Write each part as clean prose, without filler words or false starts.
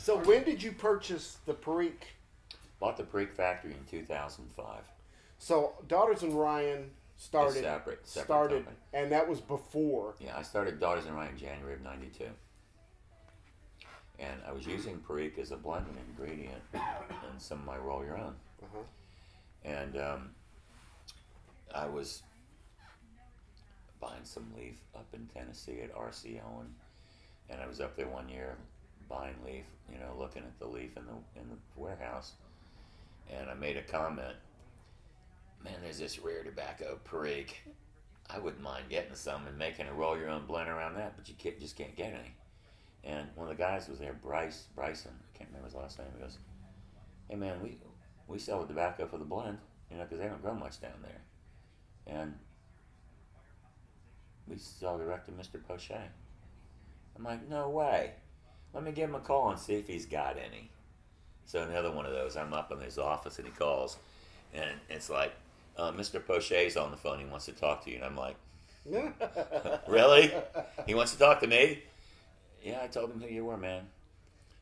So when did you purchase the Perique? Bought the Perique factory in 2005. So Daughters and Ryan started, Separate company. and that was before. Yeah, I started Daughters and Ryan in January of '92. And I was using Perique as a blending ingredient in some of my roll your own. Uh-huh. And I was buying some leaf up in Tennessee at RCO, and I was up there one year buying leaf, looking at the leaf in the warehouse, and I made a comment. Man, there's this rare tobacco, Perique. I wouldn't mind getting some and making a roll your own blend around that, but you just can't get any. And one of the guys was there, Bryson, I can't remember his last name. He goes, "Hey man, we sell the tobacco for the blend, because they don't grow much down there, and we sell direct to Mr. Pochet." I'm like, "No way. Let me give him a call and see if he's got any." So another one of those, I'm up in his office and he calls, and it's like, "Mr. Pochet's on the phone. He wants to talk to you." And I'm like, "Really? He wants to talk to me?" "Yeah, I told him who you were, man."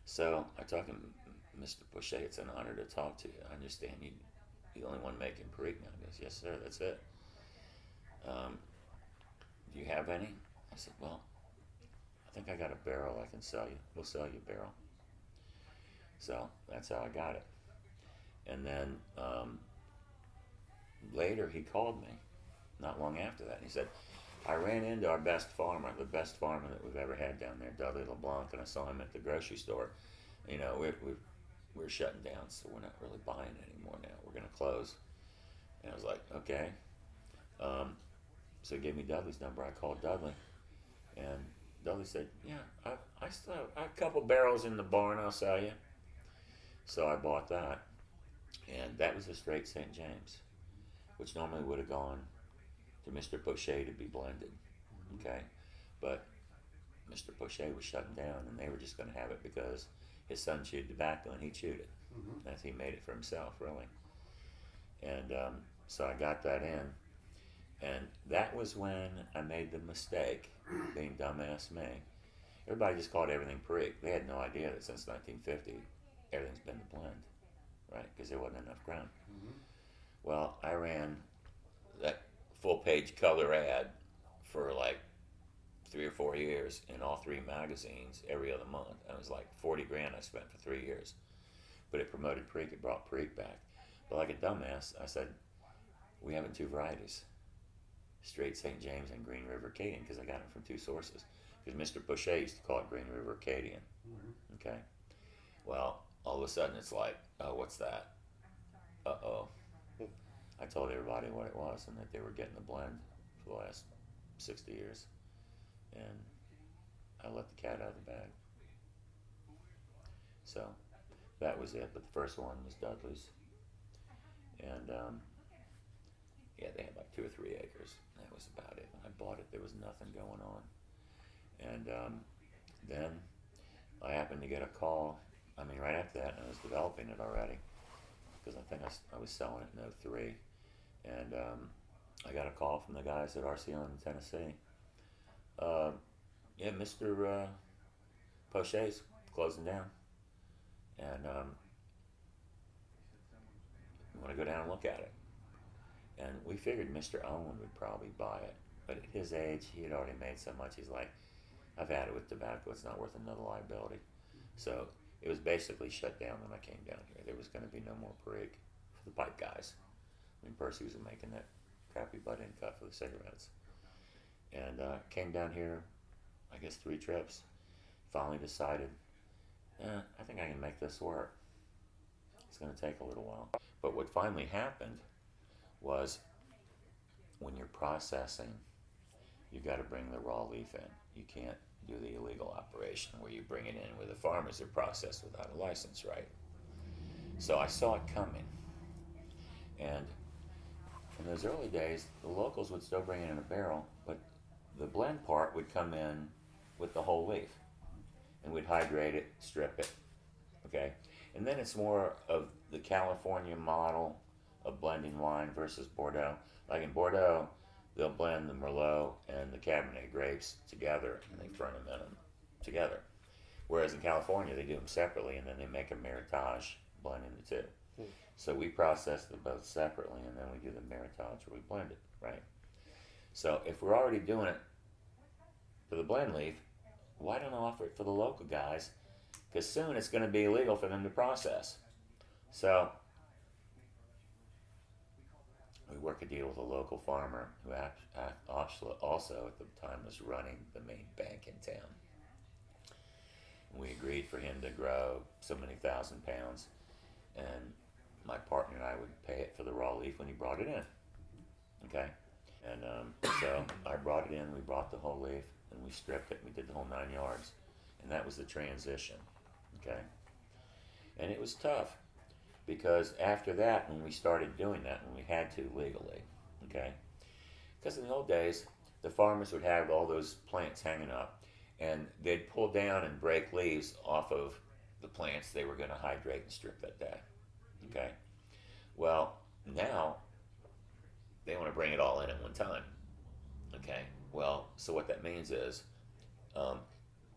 So I talked to him, "Mr. Pochet, it's an honor to talk to you. I understand you're the only one making Perique now." He goes, "Yes, sir, that's it. Do you have any?" I said, "Well, I think I got a barrel I can sell you. We'll sell you a barrel." So that's how I got it. And then later he called me, not long after that, and he said, "I ran into our best farmer, the best farmer that we've ever had down there, Dudley LeBlanc, and I saw him at the grocery store. We're shutting down, so we're not really buying anymore now. We're going to close." And I was like, "Okay." So he gave me Dudley's number. I called Dudley, and Dudley said, "Yeah, I still have a couple barrels in the barn. I'll sell you." So I bought that, and that was a straight St. James, which normally would have gone to Mr. Pochet to be blended, okay? But Mr. Pochet was shutting down, and they were just going to have it because his son chewed tobacco and he chewed it. As he made it for himself, really. And so I got that in, and that was when I made the mistake, being dumbass me. Everybody just called everything Perique. They had no idea that since 1950, everything's been the blend, right? Because there wasn't enough ground. Well, I ran that full-page color ad for like 3 or 4 years in all 3 magazines every other month. It was like $40,000 I spent for 3 years. But it promoted Perique. It brought Perique back. But like a dumbass, I said, "We have 2 varieties, straight St. James and Green River Acadian," because I got them from 2 sources. Because Mr. Pochet used to call it Green River Acadian. Okay? Well, all of a sudden it's like, "Oh, what's that? Uh-oh." I told everybody what it was and that they were getting the blend for the last 60 years. And I let the cat out of the bag. So that was it. But the first one was Dudley's. And yeah, they had like 2 or 3 acres. That was about it. When I bought it, there was nothing going on. And then I happened to get a call. Right after that, I was developing it already. Because I think I was selling it in '03. And I got a call from the guys at RCO in Tennessee. "Yeah, Mr. Pochet's closing down. And you want to go down and look at it?" And we figured Mr. Owen would probably buy it. But at his age, he had already made so much. He's like, "I've had it with tobacco. It's not worth another liability." So it was basically shut down when I came down here. There was going to be no more Perique for the pipe guys. Percy was making that crappy butt-end cut for the cigarettes. And came down here, I guess 3 trips. Finally decided, I think I can make this work. It's going to take a little while. But what finally happened was when you're processing, you got to bring the raw leaf in. You can't do the illegal operation where you bring it in where the farmers are processed without a license, right? So I saw it coming. And in those early days, the locals would still bring it in a barrel, but the blend part would come in with the whole leaf. And we'd hydrate it, strip it, okay? And then it's more of the California model of blending wine versus Bordeaux. Like in Bordeaux, they'll blend the Merlot and the Cabernet grapes together, and they ferment them together. Whereas in California, they do them separately, and then they make a meritage blending the two. So we process them both separately, and then we do the meritage where we blend it, right? So if we're already doing it for the blend leaf, why don't I offer it for the local guys? Because soon it's going to be illegal for them to process. So we work a deal with a local farmer who also at the time was running the main bank in town. And we agreed for him to grow so many thousand pounds, and my partner and I would pay it for the raw leaf when he brought it in. Okay? And so I brought it in, we brought the whole leaf, and we stripped it, we did the whole 9 yards. And that was the transition. Okay? And it was tough, because after that, when we started doing that, when we had to legally, okay? Because in the old days, the farmers would have all those plants hanging up, and they'd pull down and break leaves off of the plants they were going to hydrate and strip that day, okay? Well, now they want to bring it all in at one time, okay? Well, so what that means is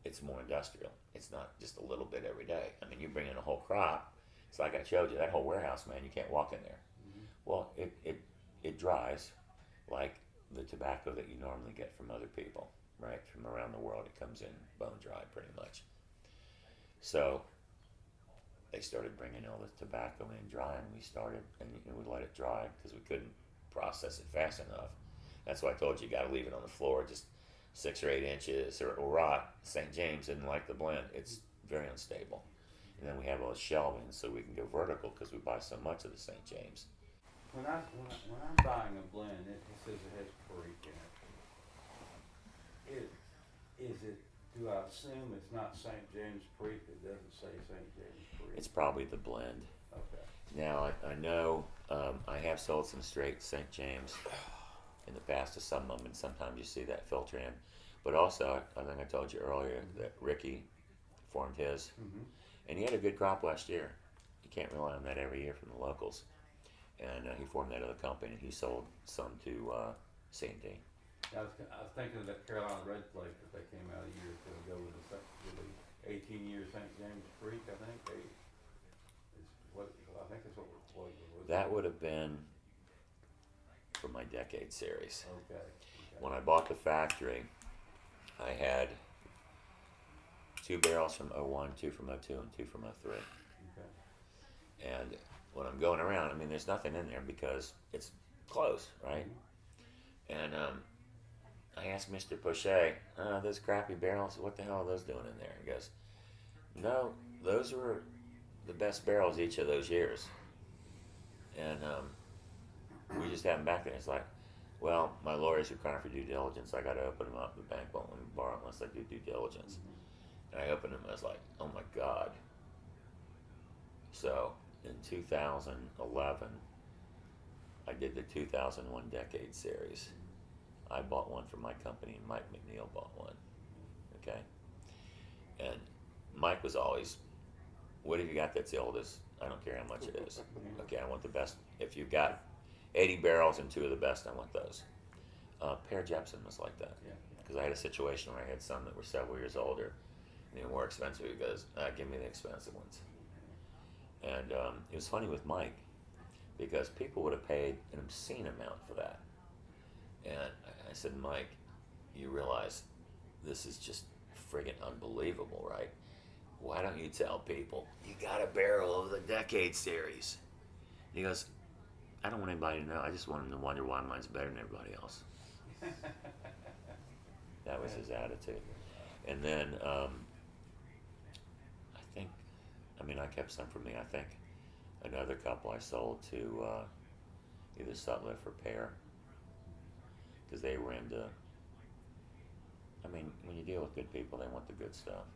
it's more industrial. It's not just a little bit every day. I mean, you bring in a whole crop. It's like I showed you, that whole warehouse, man, you can't walk in there. Well, it dries like the tobacco that you normally get from other people, right? From around the world, it comes in bone dry pretty much. So they started bringing all the tobacco in dry, and we started, and we let it dry because we couldn't process it fast enough. That's why I told you got to leave it on the floor just 6 or 8 inches or rot. St. James didn't like the blend. It's very unstable. And then we have all the shelving so we can go vertical because we buy so much of the St. James. When I'm buying a blend, it says it has Perique in it. Do I assume it's not St. James Perique? It doesn't say St. James Perique. It's probably the blend. Okay. Now, I know I have sold some straight St. James in the past to some of them, and sometimes you see that filter in. But also, I think I told you earlier that Ricky formed his. And he had a good crop last year. You can't rely on that every year from the locals. And he formed that other company, and he sold some to C&D. I was thinking of that Carolina Red Flake that they came out a year or two ago with the 18-year St. James Perique. I think that's what we're quoting. That would have been for my decade series. Okay. When I bought the factory, I had 2 barrels from 01, 2 from 02, and 2 from 03. Okay. And when I'm going around, I mean, there's nothing in there because it's closed, right? And I asked Mr. Pochet, those crappy barrels, what the hell are those doing in there? He goes, no, those were the best barrels each of those years. And we just have them back there. It's like, well, my lawyer's requiring for due diligence. I got to open them up. The bank won't let me borrow unless I do due diligence. And I opened them and I was like, oh my God. So in 2011, I did the 2001 Decade Series. I bought one for my company, and Mike McNeil bought one. Okay? And Mike was always, what have you got that's the oldest? I don't care how much it is. Okay, I want the best. If you've got 80 barrels and 2 of the best, I want those. Per Jepson was like that. Because I had a situation where I had some that were several years older, and they were more expensive. He goes, give me the expensive ones. And it was funny with Mike, because people would have paid an obscene amount for that. And I said, Mike, you realize this is just friggin' unbelievable, right? Why don't you tell people, you got a barrel of the Decade Series? He goes, I don't want anybody to know. I just want them to wonder why mine's better than everybody else. That was his attitude. And then I kept some for me. I think another couple I sold to either Sutliff or Pear, because they were into, when you deal with good people, they want the good stuff,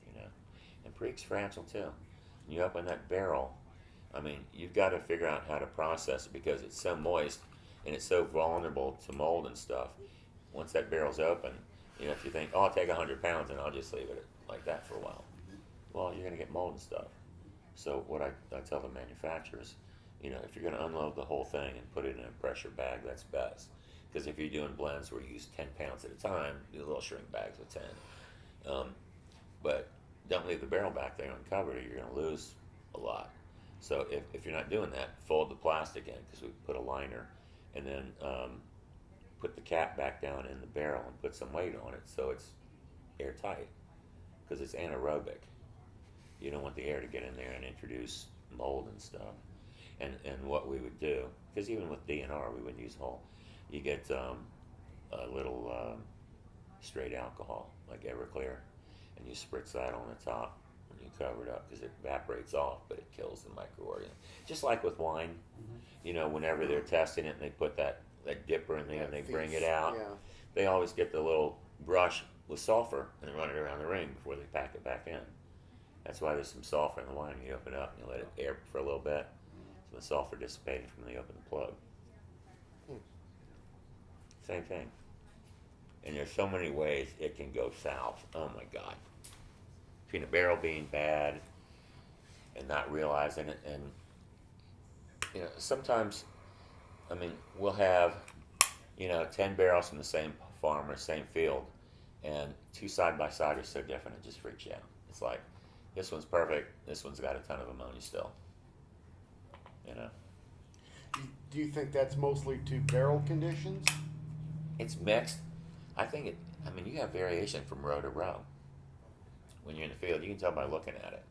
you know. And Perique's fragile too. When you open that barrel, you've got to figure out how to process it because it's so moist and it's so vulnerable to mold and stuff. Once that barrel's open, if you think, oh, I'll take 100 pounds and I'll just leave it like that for a while. Well, you're going to get mold and stuff. So what I tell the manufacturers, if you're going to unload the whole thing and put it in a pressure bag, that's best. Because if you're doing blends where you use 10 pounds at a time, do little shrink bags with 10. but don't leave the barrel back there uncovered or you're going to lose a lot. So if you're not doing that, fold the plastic in because we put a liner, and then put the cap back down in the barrel and put some weight on it so it's airtight because it's anaerobic. You don't want the air to get in there and introduce mold and stuff. And what we would do, because even with DNR we wouldn't use whole, you get a little straight alcohol like Everclear, and you spritz that on the top when you cover it up because it evaporates off, but it kills the microorganisms. Just like with wine, whenever they're testing it and they put that dipper in there and they bring it out, they always get the little brush with sulfur and run it around the ring before they pack it back in. That's why there's some sulfur in the wine. You open it up and you let it air for a little bit, so the sulfur dissipated from the open plug. Same thing. And there's so many ways it can go south. Oh my God. Between a barrel being bad and not realizing it, and sometimes, we'll have 10 barrels from the same farmer, same field, and two side by side are so different it just freaks you out. It's like this one's perfect, this one's got a ton of ammonia still. Do you think that's mostly to barrel conditions? It's mixed. I think you have variation from row to row. When you're in the field, you can tell by looking at it.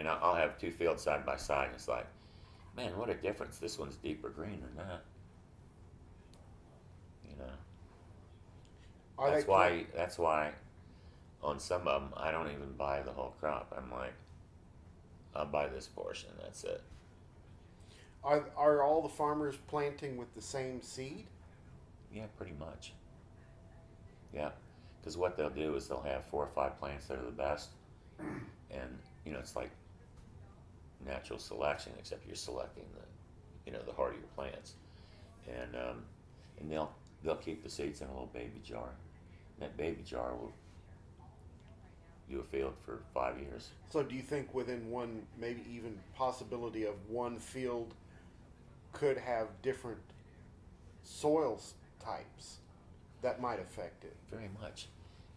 I'll have two fields side by side, and it's like, man, what a difference. This one's deeper green than that. That's why on some of them, I don't even buy the whole crop. I'm like, I'll buy this portion, that's it. Are all the farmers planting with the same seed? Yeah, pretty much. Yeah, because what they'll do is they'll have 4 or 5 plants that are the best, and it's like natural selection, except you're selecting the hardier plants, and they'll keep the seeds in a little baby jar. And that baby jar will do a field for 5 years. So do you think within one, maybe even possibility of one field could have different soils types that might affect it? Very much.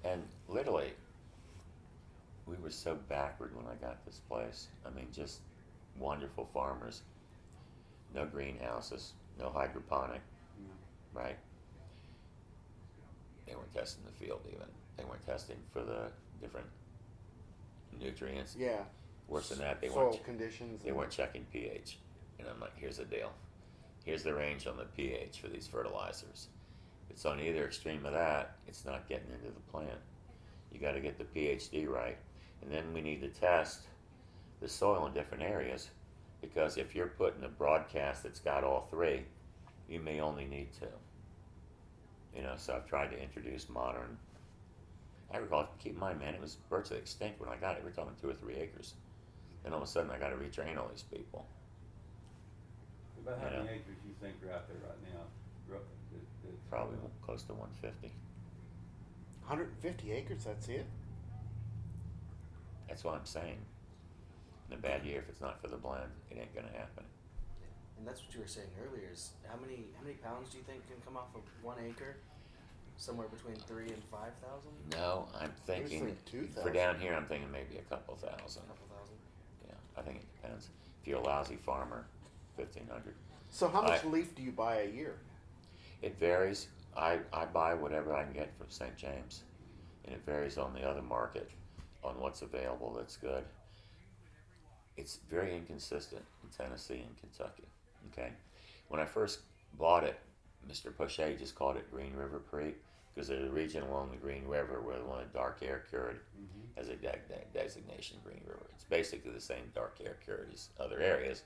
And literally, we were so backward when I got this place. Just wonderful farmers. No greenhouses, no hydroponic, right? They weren't testing the field even. They weren't testing for the different nutrients. Yeah. Worse than that, they soil conditions. They weren't checking pH. And I'm like, here's the deal. Here's the range on the pH for these fertilizers. If it's on either extreme of that, it's not getting into the plant. You got to get the pH right. And then we need to test the soil in different areas, because if you're putting a broadcast that's got all 3, you may only need 2. So I've tried to introduce modern agriculture. Keep in mind, man, it was virtually extinct when I got it. We're talking 2 or 3 acres. Then all of a sudden I got to retrain all these people. About how many acres you think are out there right now? Probably close to 150. 150 acres, that's it? That's what I'm saying. In a bad year, if it's not for the blend, it ain't gonna happen. And that's what you were saying earlier, is how many pounds do you think can come off of 1 acre? Somewhere between 3,000 and 5,000? No, I'm thinking, 2,000. for down here, I'm thinking maybe a couple thousand. A couple thousand? Yeah, I think it depends. If you're a lousy farmer, 1,500. So how much leaf do you buy a year? It varies. I buy whatever I can get from St. James, and it varies on the other market, on what's available that's good. It's very inconsistent in Tennessee and Kentucky, okay? When I first bought it, Mr. Pochet just called it Green River Perique, because there's a region along the Green River where they want dark air cured as a designation, Green River. It's basically the same dark air cured as other areas,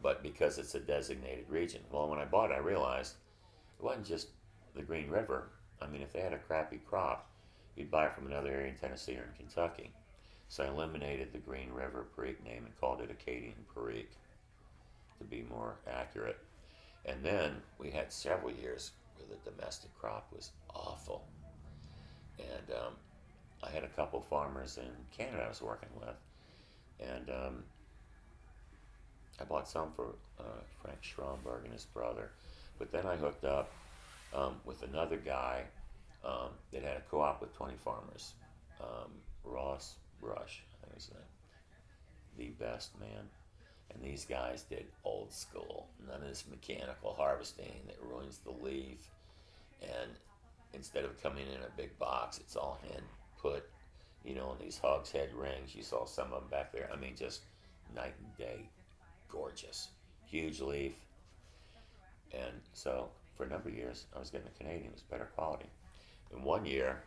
but because it's a designated region. Well, when I bought it, I realized it wasn't just the Green River. If they had a crappy crop, you'd buy it from another area in Tennessee or in Kentucky. So I eliminated the Green River Perique name and called it Acadian Perique to be more accurate. And then we had several years where the domestic crop was awful. And I had a couple farmers in Canada I was working with, and I bought some for Frank Schramberg and his brother. But then I hooked up with another guy that had a co-op with 20 farmers. Ross Brush, I think was his name. The best man. And these guys did old school, none of this mechanical harvesting that ruins the leaf. And instead of coming in a big box, it's all hand put, in these hogshead rings. You saw some of them back there. I mean, just night and day, gorgeous, huge leaf. And so for a number of years, I was getting the Canadian. It was better quality. And one year,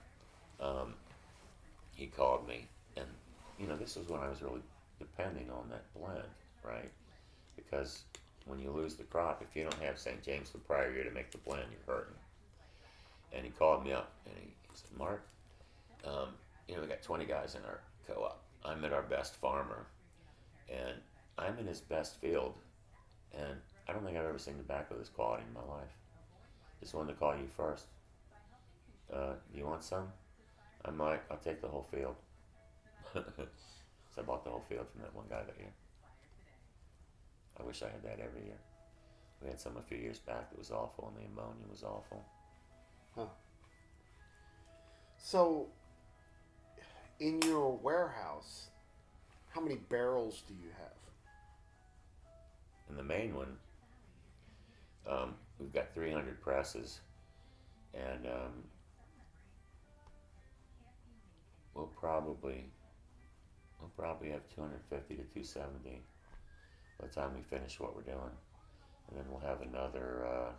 he called me, and this was when I was really depending on that blend, right? Because when you lose the crop, if you don't have St. James the prior year to make the blend, you're hurting. And he called me up, and he said, Mark, we got 20 guys in our co-op. I'm at our best farmer, and I'm in his best field, and I don't think I've ever seen tobacco this quality in my life. Just wanted to call you first. You want some? I'm like, I'll take the whole field. So I bought the whole field from that one guy that year. I wish I had that every year. We had some a few years back that was awful, and the ammonia was awful. Huh. So, in your warehouse, how many barrels do you have? In the main one, we've got 300 presses, and we'll probably have 250 to 270 by the time we finish what we're doing, and then we'll have another.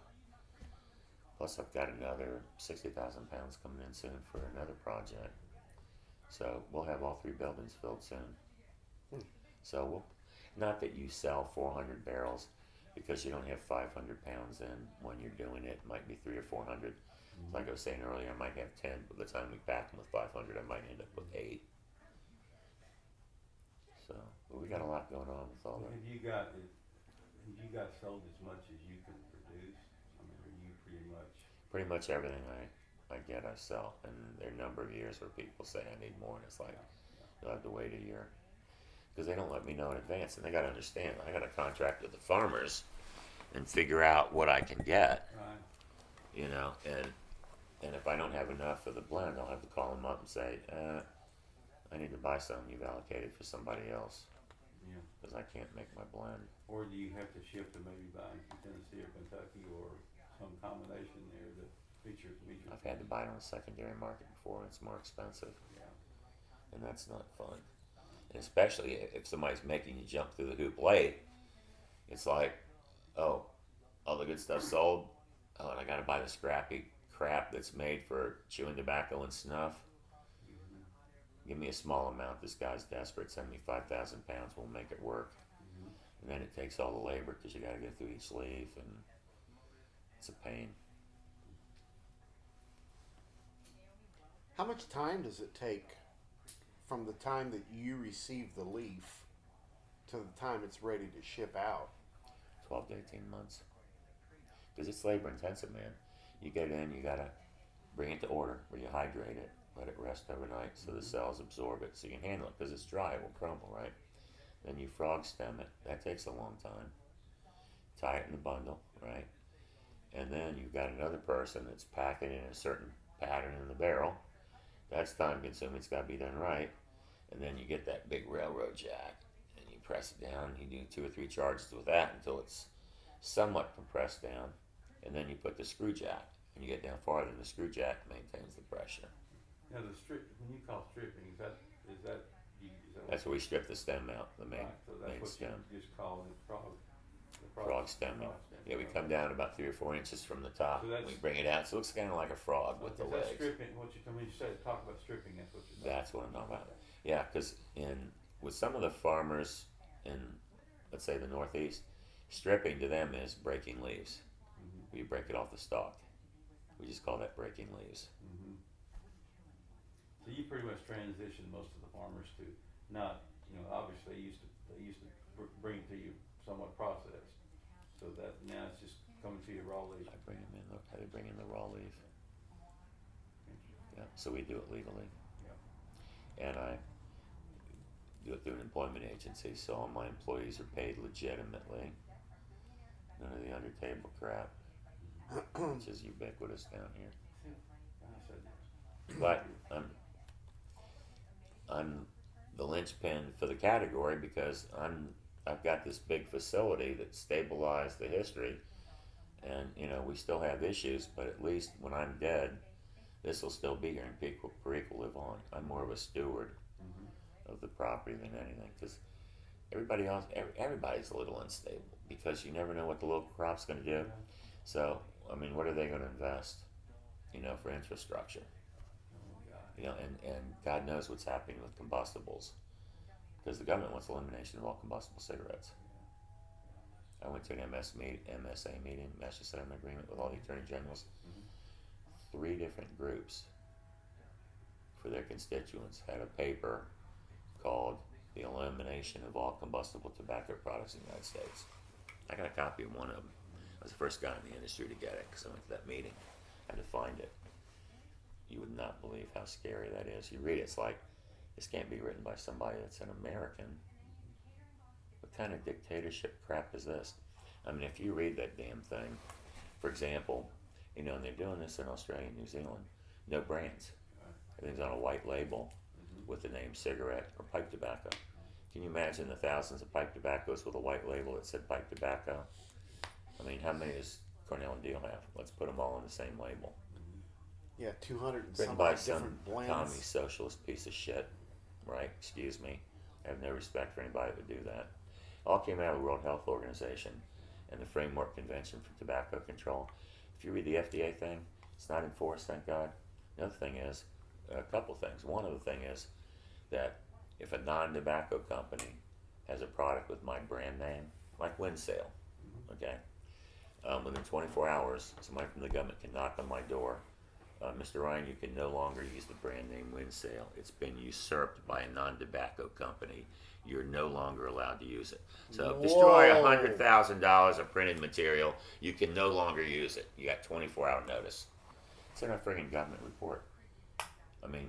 Plus, I've got another 60,000 pounds coming in soon for another project. So we'll have all 3 buildings filled soon. So not that you sell 400 barrels, because you don't have 500 pounds in when you're doing it. It might be 300 or 400. Like I was saying earlier, I might have 10. By the time we pack them with 500, I might end up with 8. So, but we got a lot going on with all that. Have you got sold as much as you can produce? I mean, are you Pretty much everything I get, I sell. And there are a number of years where people say I need more, and it's like, you'll have to wait a year. Because they don't let me know in advance, and they got to understand, I got to contract with the farmers and figure out what I can get, right? And if I don't have enough of the blend, I'll have to call them up and say, I need to buy some you've allocated for somebody else, Yeah. because I can't make my blend. Or do you have to ship to maybe buy from Tennessee or Kentucky or some combination there to meet your I've had to buy it on the secondary market before, and it's more expensive, yeah. and that's not fun. And especially if somebody's making you jump through the hoop late, it's like, oh, all the good stuff's sold. Oh, and I got to buy the scrappy crap that's made for chewing tobacco and snuff. Give me a small amount. This guy's desperate. Send me 5,000 pounds. We'll make it work. And then it takes all the labor because you got to go through each leaf, and it's a pain. How much time does it take from the time that you receive the leaf to the time it's ready to ship out? 12 to 18 months. Because it's labor intensive, man. You get it in, you got to bring it to order where you hydrate it, let it rest overnight so the cells absorb it so you can handle it, because it's dry, it will crumble, right? Then you frog stem it. That takes a long time. Tie it in a bundle, right? And then you've got another person that's packing it in a certain pattern in the barrel. That's time consuming. It's got to be done right. And then you get that big railroad jack, and you press it down, and you do 2 or 3 charges with that until it's somewhat compressed down. And then you put the screw jack, and you get down farther, and the screw jack maintains the pressure. Now when you call stripping, is that That's where we strip the stem out, the main, right, so that's main what stem. you just call it Frog stemming. Yeah, we come down about 3 or 4 inches from the top. So that's- We bring it out, so it looks kind of like a frog with the Is that legs. stripping? When you said talk about stripping, that's what you're. That's what I'm talking about. Yeah, because with some of the farmers in, let's say, the Northeast, stripping to them is breaking leaves. Mm-hmm. We break it off the stalk. We just call that breaking leaves. Mm-hmm. So you pretty much transitioned most of the farmers to not, obviously they used to bring it to you somewhat processed. So that now it's just coming to you raw leaf. I bring in the raw leaf. Yeah, so we do it legally. Yeah. And I do it through an employment agency, so all my employees are paid legitimately. None of the under table crap, which is ubiquitous down here. I said, But I'm the linchpin for the category because I've got this big facility that stabilized the history, and we still have issues, but at least when I'm dead, this will still be here, and Perique will live on. I'm more of a steward of the property than anything, because everybody else, everybody's a little unstable because you never know what the local crop's going to do. So, I mean, what are they going to invest, for infrastructure? And God knows what's happening with combustibles, because the government wants elimination of all combustible cigarettes. I went to an MSA meeting, Master Settlement Agreement, with all the Attorney Generals. 3 different groups for their constituents had a paper called The Elimination of All Combustible Tobacco Products in the United States. I got a copy of one of them. I was the first guy in the industry to get it because I went to that meeting. I had to find it. You would not believe how scary that is. You read it, it's like, this can't be written by somebody that's an American. What kind of dictatorship crap is this? I mean, if you read that damn thing, for example, and they're doing this in Australia and New Zealand, no brands. Everything's on a white label with the name cigarette or pipe tobacco. Can you imagine the thousands of pipe tobaccos with a white label that said pipe tobacco? I mean, how many does Cornell and Deal have? Let's put them all on the same label. Yeah, 200 and Written some by odd some different blends. commie socialist piece of shit, right? Excuse me. I have no respect for anybody that would do that. All came out of the World Health Organization and the Framework Convention for Tobacco Control. If you read the FDA thing, it's not enforced, thank God. Another thing is, a couple things. One of the thing is that if a non-tobacco company has a product with my brand name, like Winsale, okay, within 24 hours, somebody from the government can knock on my door. Mr. Ryan, you can no longer use the brand name Winsale. It's been usurped by a non-tobacco company. You're no longer allowed to use it. So destroy $100,000 of printed material. You can no longer use it. You got 24-hour notice. It's in a friggin' government report. I mean,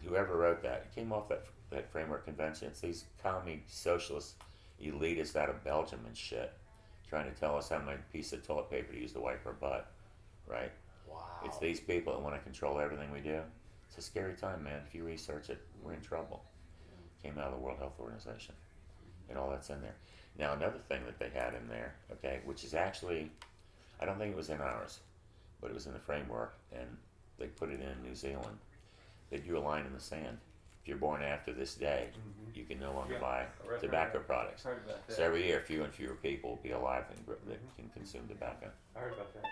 whoever wrote that, it came off that framework convention. It's these commie socialist elitists out of Belgium and shit trying to tell us how many piece of toilet paper to use to wipe our butt, right? Wow. It's these people that want to control everything we do. It's a scary time, man. If you research it, we're in trouble. Came out of the World Health Organization, and all that's in there. Now, another thing that they had in there, okay, which is actually, I don't think it was in ours, but it was in the framework, and they put it in New Zealand. They drew a line in the sand. If you're born after this day, you can no longer buy tobacco products. Heard about that. So every year, fewer and fewer people will be alive that can consume tobacco. I heard about that.